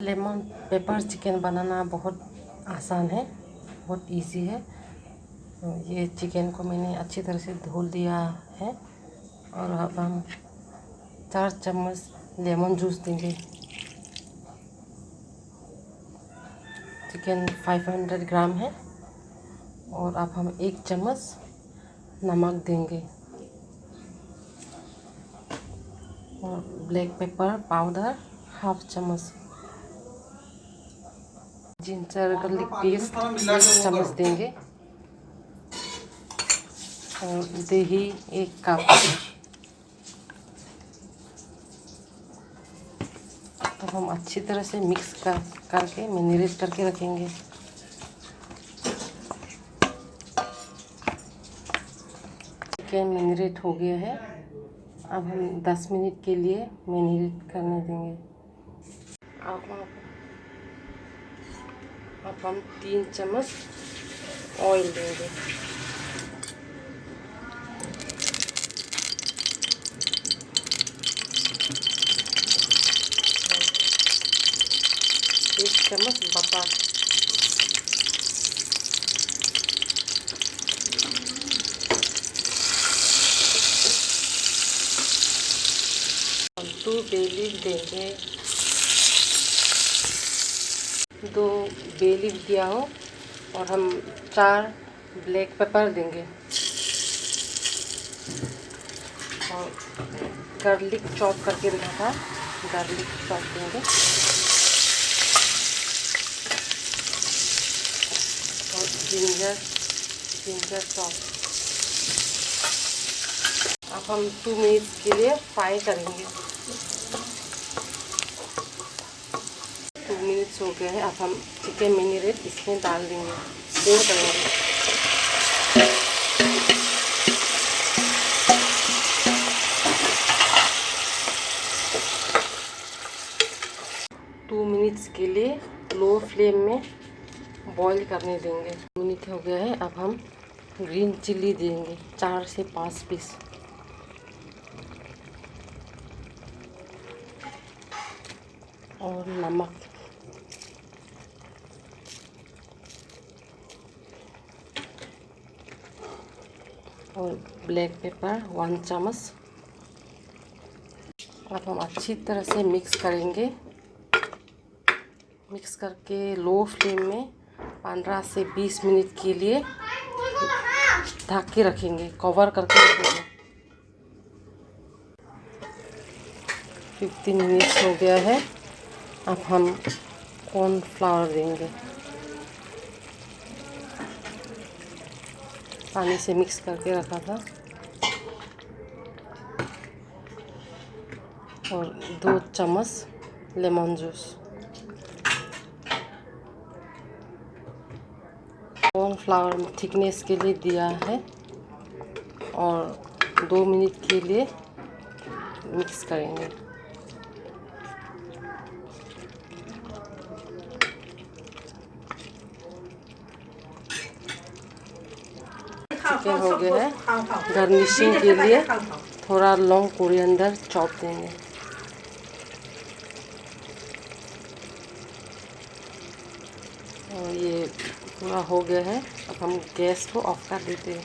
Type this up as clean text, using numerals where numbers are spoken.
Lemon pepper chicken बनाना बहुत आसान है, बहुत इजी है। ये चिकन को मैंने अच्छी तरह से धो लिया है और अब हम 4 चम्मच लेमन जूस देंगे। चिकन 500 ग्राम है और अब हम 1 चम्मच नमक देंगे और ब्लैक पेपर पाउडर हाफ चम्मच, जिंजर गार्लिक पेस्ट 1 चम्मच देंगे और दही 1 कप। तो हम अच्छी तरह से मिक्स करके मैरिनेट करके रखेंगे। चिकन मैरिनेट हो गया है, अब हम 10 मिनट के लिए मैरिनेट करने देंगे। अब हम 3 चम्मच ऑयल देंगे। एक चम्मच बटर, 2 बे लीफ देंगे, 2 बे लीफ दिया हो और हम 4 ब्लैक पेपर देंगे और गार्लिक चॉप करके रखा था, गार्लिक चॉप देंगे और जिंजर चॉप। अब हम 2 मिनट के लिए फ्राई करेंगे। 2 मिनट्स हो गए हैं, अब हम चिकन मैरिनेट इसमें डाल देंगे, स्टीम करेंगे। 2 मिनट्स के लिए लो फ्लेम में बॉईल करने देंगे। 2 मिनट हो गया है, अब हम ग्रीन चिल्ली देंगे 4 से 5 पीस और नमक, और ब्लैक पेपर 1 चम्मच। अब हम अच्छी तरह से मिक्स करेंगे। मिक्स करके लो फ्लेम में 15 से 20 मिनट के लिए ढक के रखेंगे, कवर करके रखेंगे। 15 मिनट्स हो गया है, अब हम कॉर्नफ्लावर देंगे, पानी से मिक्स करके रखा था, और 2 चम्मच लेमन जूस। कॉर्नफ्लावर थिकनेस के लिए दिया है और 2 मिनट के लिए मिक्स करेंगे। चिकन हो गया है, गार्निशिंग के लिए थोड़ा लॉन्ग कोरिएंडर चॉप देंगे। और ये पूरा हो गया है, अब हम गैस को ऑफ कर देते हैं।